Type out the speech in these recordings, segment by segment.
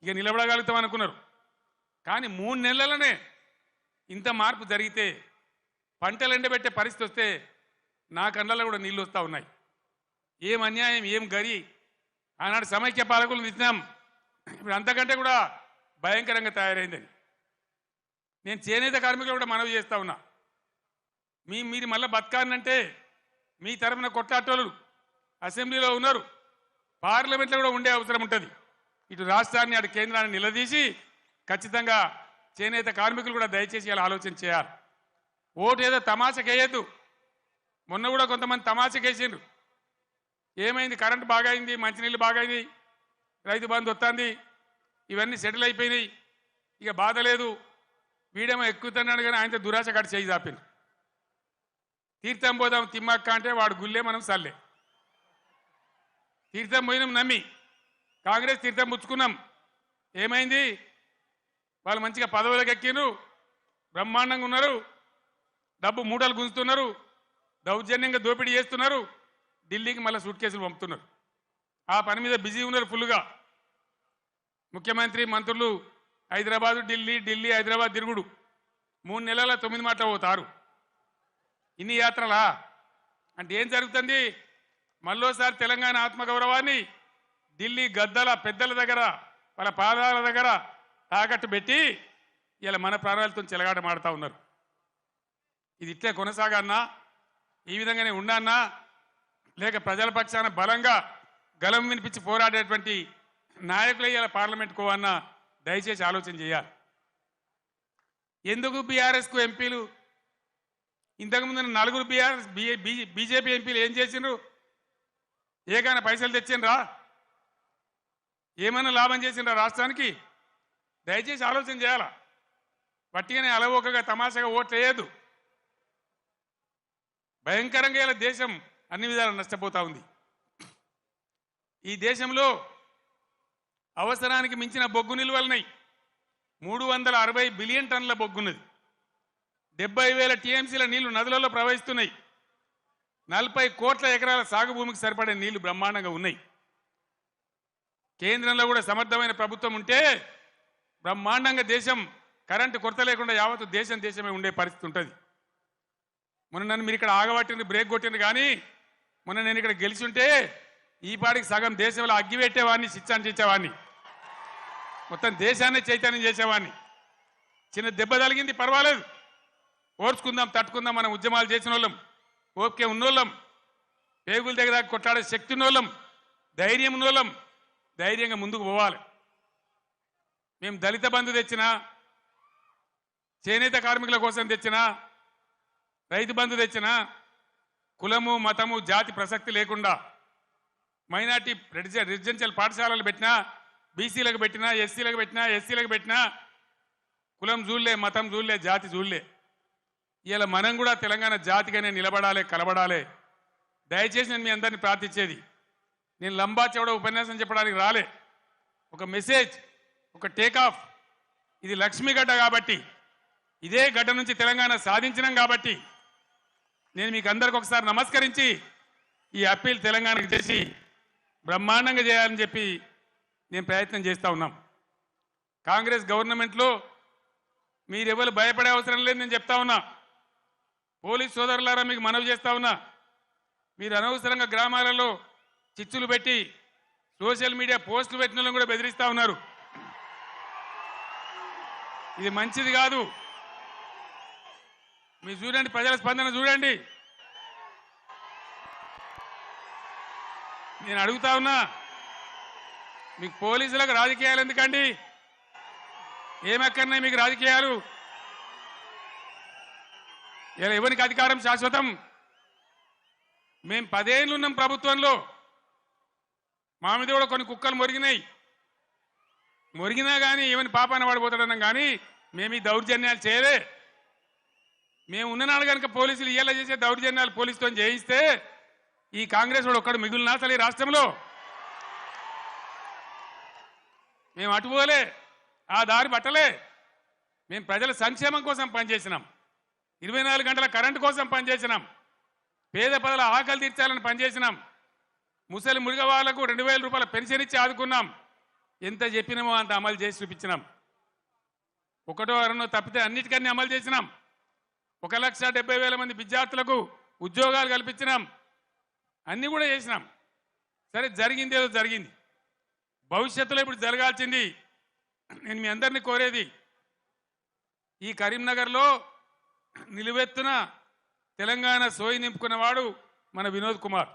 ఇక నిలబడగలుగుతాం అనుకున్నారు. కానీ 3 నెలలనే ఇంత మార్పు జరిగితే పంటలు ఎండబెట్టే పరిస్థితి వస్తే నా కళ్ళల్లో కూడా నీళ్ళు వస్తూ ఉన్నాయి. ఏం అన్యాయం, ఏం గరి. ఆనాడు సమైక్య పాలకులు నిజాం ఇప్పుడు అంతకంటే కూడా భయంకరంగా తయారైందని నేను చేనేత కార్మికులు కూడా మనవి చేస్తా ఉన్నా. మీరు మళ్ళీ బతకాలంటే మీ తరఫున కొట్లాటోళ్ళు అసెంబ్లీలో ఉన్నారు, పార్లమెంట్లో కూడా ఉండే అవసరం ఉంటుంది. ఇటు రాష్ట్రాన్ని అటు కేంద్రాన్ని నిలదీసి ఖచ్చితంగా చేనేత కార్మికులు కూడా దయచేసి ఇలా ఆలోచన చేయాలి. ఓటు ఏదో తమాషకేయద్దు. మొన్న కూడా కొంతమంది తమాషకేసిండ్రు. ఏమైంది, కరెంటు బాగా అయింది, మంచినీళ్ళు బాగా అయింది, రైతు బంధు వస్తుంది, ఇవన్నీ సెటిల్ అయిపోయినాయి, ఇక బాధ లేదు, వీడేమో ఎక్కుతున్నాడు కానీ ఆయనతో దురాశ కట్టి చేయి చాపిండు. తీర్థం పోదాం తిమ్మక్క అంటే వాడు గుల్లే, మనం సల్లే. తీర్థం పోయినాం నమ్మి, కాంగ్రెస్ తీర్థం పుచ్చుకున్నాం. ఏమైంది, వాళ్ళు మంచిగా పదవులకు ఎక్కిండ్రు, బ్రహ్మాండంగా ఉన్నారు, డబ్బు మూటలు గుంజుతున్నారు, దౌర్జన్యంగా దోపిడీ చేస్తున్నారు, ఢిల్లీకి మళ్ళీ సూట్ కేసులు పంపుతున్నారు. ఆ పని మీద బిజీ ఉన్నారు ఫుల్గా. ముఖ్యమంత్రి మంత్రులు హైదరాబాదు ఢిల్లీ, ఢిల్లీ హైదరాబాద్ తిరుగుడు. 3 నెలల 9 మాటలు పోతారు. ఇన్ని యాత్రలా అంటే ఏం జరుగుతుంది? మళ్ళోసారి తెలంగాణ ఆత్మగౌరవాన్ని ఢిల్లీ గద్దల పెద్దల దగ్గర వాళ్ళ పాదాల దగ్గర తాకట్టు పెట్టి ఇలా మన ప్రాణాలతో చెలగాట మాడుతూ ఉన్నారు. ఇది ఇట్లే కొనసాగన్నా, ఈ విధంగానే ఉండన్నా, లేక ప్రజల పక్షాన బలంగా గలం వినిపించి పోరాడేటువంటి నాయకులు ఇలా పార్లమెంట్కు అన్నా దయచేసి ఆలోచన చేయాలి. ఎందుకు బీఆర్ఎస్కు ఎంపీలు ఇంతకుముందు 4 బీజేపీ ఎంపీలు ఏం చేసిండ్రు? ఏకైనా పైసలు తెచ్చిండ్రా? ఏమైనా లాభం చేసిండ్రా రాష్ట్రానికి? దయచేసి ఆలోచన చేయాలా. వట్టిగానే అలవోకగా తమాషాగా ఓట్లు వేయద్దు. భయంకరంగా ఇలా దేశం అన్ని విధాలు నష్టపోతూ ఉంది. ఈ దేశంలో అవసరానికి మించిన బొగ్గు నిల్వలున్నాయి. 360 బిలియన్ టన్నుల బొగ్గున్నది. 70,000 టీఎంసీల నీళ్లు నదులలో ప్రవహిస్తున్నాయి. 40 కోట్ల ఎకరాల సాగు భూమికి సరిపడే నీళ్లు బ్రహ్మాండంగా ఉన్నాయి. కేంద్రంలో కూడా సమర్థమైన ప్రభుత్వం ఉంటే బ్రహ్మాండంగా దేశం కరెంటు కొరత లేకుండా యావత్తు దేశమే ఉండే పరిస్థితి ఉంటుంది. మొన్న నన్ను మీరు ఇక్కడ ఆగబట్టింది, బ్రేక్ కొట్టింది, కానీ మొన్న నేను ఇక్కడ గెలిచి ఉంటే ఈ పాటికి సగం దేశంలో అగ్గి పెట్టేవాడిని, శిక్షించేవాడిని, మొత్తం దేశాన్ని చైతన్యం చేసేవాడిని. చిన్న దెబ్బ తగిలింది, పర్వాలేదు, ఓర్చుకుందాం, తట్టుకుందాం. మనం ఉద్యమాలు చేసిన వాళ్ళం, ఓపిక ఉన్నోళ్ళం, పేగుల దగ్గర కొట్లాడే శక్తి ఉన్నోళ్ళం, ధైర్యం ఉన్నోళ్ళం, ధైర్యంగా ముందుకు పోవాలి. మేము దళిత బంధు తెచ్చినా, చేనేత కార్మికుల కోసం తెచ్చినా, రైతు బంధు తెచ్చినా, కులము మతము జాతి ప్రసక్తి లేకుండా మైనార్టీ రెసిడెన్షియల్ పాఠశాలలు పెట్టినా, బీసీలకు పెట్టినా, ఎస్సీలకు పెట్టినా, ఎస్సీలకు పెట్టినా, కులం చూడలే, మతం చూడలే, జాతి చూడలే. ఇలా మనం కూడా తెలంగాణ జాతిగానే నిలబడాలి, కలబడాలి. దయచేసి నేను మీ అందరినీ ప్రార్థించేది, నేను లంబా చౌడ ఉపన్యాసం చెప్పడానికి రాలే. ఒక మెసేజ్, ఒక టేకాఫ్. ఇది లక్ష్మీ గడ్డ కాబట్టి, ఇదే గడ్డ నుంచి తెలంగాణ సాధించినాం కాబట్టి నేను మీకు అందరికి ఒకసారి నమస్కరించి ఈ అప్పీల్ తెలంగాణకు చేసి బ్రహ్మాండంగా చేయాలని చెప్పి నేను ప్రయత్నం చేస్తూ ఉన్నాం. కాంగ్రెస్ గవర్నమెంట్లో మీరెవరు భయపడే అవసరం లేదు నేను చెప్తా ఉన్నా. పోలీస్ సోదరులారా మీకు మనవి చేస్తా ఉన్నా, మీరు అనవసరంగా గ్రామాలలో చిచ్చులు పెట్టి సోషల్ మీడియా పోస్టులు పెట్టిన వాళ్ళని కూడా బెదిరిస్తూ ఉన్నారు. ఇది మంచిది కాదు. మీరు చూడండి, ప్రజల స్పందన చూడండి. నేను అడుగుతా ఉన్నా, మీకు పోలీసులకు రాజకీయాలు ఎందుకండి? ఏమెక్కడున్నాయి మీకు రాజకీయాలు? ఇలా ఎవరికి అధికారం శాశ్వతం? మేము 10 ఏళ్ళు ఉన్నాం ప్రభుత్వంలో, మా మీద కూడా కొన్ని కుక్కలు మొరిగినా కానీ ఏమని పాపాన పడిపోతాడన్నాం, కానీ మేము ఈ దౌర్జన్యాలు చేయలే. మేము ఉన్ననాడు కనుక పోలీసులు ఇయ్యాల చేసే దౌర్జన్యాలు పోలీసుతో చేయిస్తే ఈ కాంగ్రెస్ వాడు ఒక్కడు మిగులునా అసలు ఈ రాష్ట్రంలో? మేము అటుపోలే, ఆ దారి పట్టలే. మేము ప్రజల సంక్షేమం కోసం పనిచేసినాం, 24 గంటల కరెంటు కోసం పనిచేసినాం, పేద ప్రజల ఆకలి తీర్చాలని పనిచేసినాం, ముసలి మురిగ వాళ్లకు 2,000 రూపాయల పెన్షన్ ఇచ్చి ఆదుకున్నాం, ఎంత చెప్పినామో అంత అమలు చేసి చూపించినాం. ఒకటో అరనో తప్పితే అన్నిటికన్నీ అమలు చేసినాం. 1,70,000 మంది విద్యార్థులకు ఉద్యోగాలు కల్పించినాం. అన్నీ కూడా చేసినాం. సరే, జరిగింది ఏదో జరిగింది. భవిష్యత్తులో ఇప్పుడు జరగాల్సింది, నేను మీ అందరినీ కోరేది, ఈ కరీంనగర్లో నిలువెత్తున తెలంగాణ సోయి నింపుకున్నవాడు మన వినోద్ కుమార్.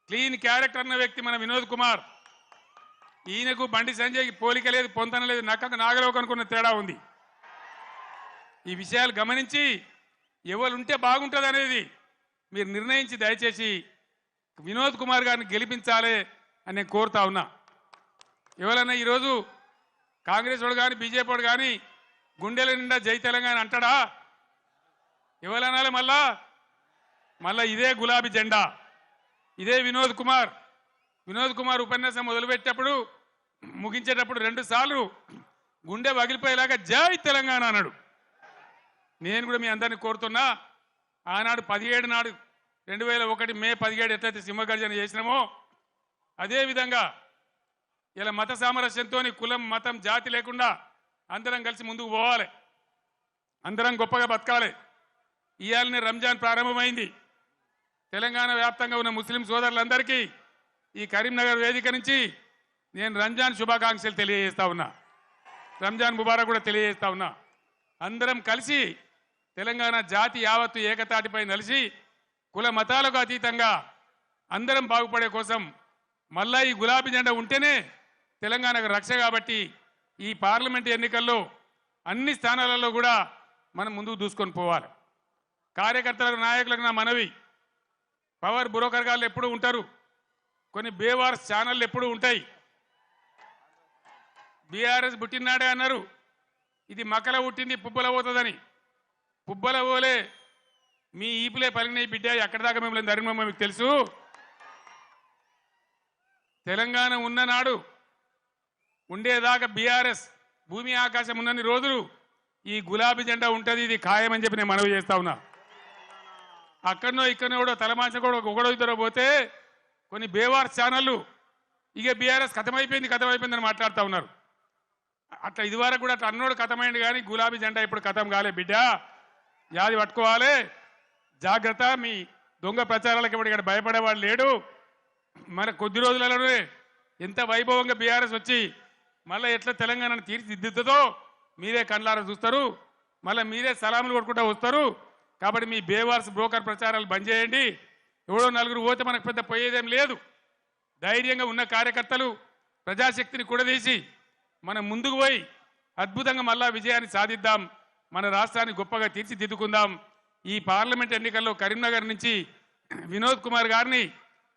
క్లీన్ క్యారెక్టర్ అన్న వ్యక్తి మన వినోద్ కుమార్. ఈయనకు బండి సంజయ్కి పోలిక లేదు, పొంతన లేదు, నక్కకు నాగలోకి అనుకున్న తేడా ఉంది. ఈ విషయాలు గమనించి ఎవరు ఉంటే బాగుంటుంది అనేది మీరు నిర్ణయించి దయచేసి వినోద్ కుమార్ గారిని గెలిపించాలి అని నేను కోరుతా ఉన్నా. ఎవరన్నా ఈరోజు కాంగ్రెస్ వాడు కానీ బీజేపీ వాడు కానీ గుండెల నిండా జై తెలంగాణ అంటాడా? ఎవరనాలి? మళ్ళా ఇదే గులాబీ జెండా, ఇదే వినోద్ కుమార్. వినోద్ కుమార్ ఉపన్యాసం మొదలుపెట్టేటప్పుడు ముగించేటప్పుడు 2 సార్లు గుండె పగిలిపోయేలాగా జై తెలంగాణ అన్నాడు. నేను కూడా మీ అందరినీ కోరుతున్నా, ఆనాడు 17 నాడు 2001 మే 17 ఎట్లయితే సింహగర్జన చేసినామో అదేవిధంగా ఇలా మత సామరస్యంతో కులం మతం జాతి లేకుండా అందరం కలిసి ముందుకు పోవాలి, అందరం గొప్పగా బతకాలి. ఇవాళనే రంజాన్ ప్రారంభమైంది. తెలంగాణ వ్యాప్తంగా ఉన్న ముస్లిం సోదరులందరికీ ఈ కరీంనగర్ వేదిక నుంచి నేను రంజాన్ శుభాకాంక్షలు తెలియజేస్తా ఉన్నా, రంజాన్ ముబారక్ కూడా తెలియజేస్తా ఉన్నా. అందరం కలిసి తెలంగాణ జాతి యావత్తు ఏకతాటిపై నిలిచి కుల మతాలకు అతీతంగా అందరం బాగుపడే కోసం మళ్ళా ఈ గులాబీ జెండా ఉంటేనే తెలంగాణకు రక్ష. కాబట్టి ఈ పార్లమెంట్ ఎన్నికల్లో అన్ని స్థానాలలో కూడా మనం ముందుకు దూసుకొని పోవాలి. కార్యకర్తలకు నాయకులకు నా మనవి, పవర్ బ్రోకర్ గాళ్ళు ఎప్పుడు ఉంటారు, కొన్ని బేవార్స్ ఛానళ్ళు ఎప్పుడు ఉంటాయి. బీఆర్ఎస్ పుట్టినాడే అన్నారు, ఇది మకల పుట్టింది పుబ్బల పోతుందని. పుబ్బల పోలే మీ ఈపులే పలిగినాయి బిడ్డ, ఎక్కడి దాకా మిమ్మల్ని ధర్మం మీకు తెలుసు. తెలంగాణ ఉన్ననాడు ఉండేదాకా బీఆర్ఎస్ భూమి ఆకాశం ఉన్నన్ని రోజులు ఈ గులాబీ జెండా ఉంటుంది, ఇది ఖాయమని చెప్పి నేను మనవి చేస్తా ఉన్నా. అక్కడనో ఇక్కడనో కూడా తలమాంచ కూడా ఒకడో ఇద్దరో పోతే కొన్ని బేవార్స్ ఛానళ్ళు ఇక బీఆర్ఎస్ కథమైపోయిందని మాట్లాడుతూ ఉన్నారు. అట్లా ఇదివరకు కూడా అట్లా అన్నోడు కథమైంది, కానీ గులాబీ జెండా ఇప్పుడు కథం కాలే బిడ్డ, యాది పట్టుకోవాలి, జాగ్రత్త. మీ దొంగ ప్రచారాలకు ఇప్పుడు ఇక్కడ భయపడేవాడు లేడు. మన కొద్ది రోజులలోనే ఎంత వైభవంగా బీఆర్ఎస్ వచ్చి మళ్ళీ ఎట్లా తెలంగాణను తీర్చిదిద్దుతుందో మీరే కళ్ళారా చూస్తారు, మళ్ళీ మీరే సలాములు కొట్టుకుంటూ వస్తారు. కాబట్టి మీ బేవార్స్ బ్రోకర్ ప్రచారాలు బంద్ చేయండి. ఎవడో నలుగురు పోతే మనకు పెద్ద పోయేదేం లేదు. ధైర్యంగా ఉన్న కార్యకర్తలు ప్రజాశక్తిని కూడదీసి మనం ముందుకు పోయి అద్భుతంగా మళ్ళా విజయాన్ని సాధిద్దాం, మన రాష్ట్రాన్ని గొప్పగా తీర్చిదిద్దుకుందాం. ఈ పార్లమెంట్ ఎన్నికల్లో కరీంనగర్ నుంచి వినోద్ కుమార్ గారిని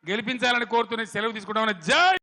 గెలిపించాలని కోరుతూనే సెలవు తీసుకుంటామని జై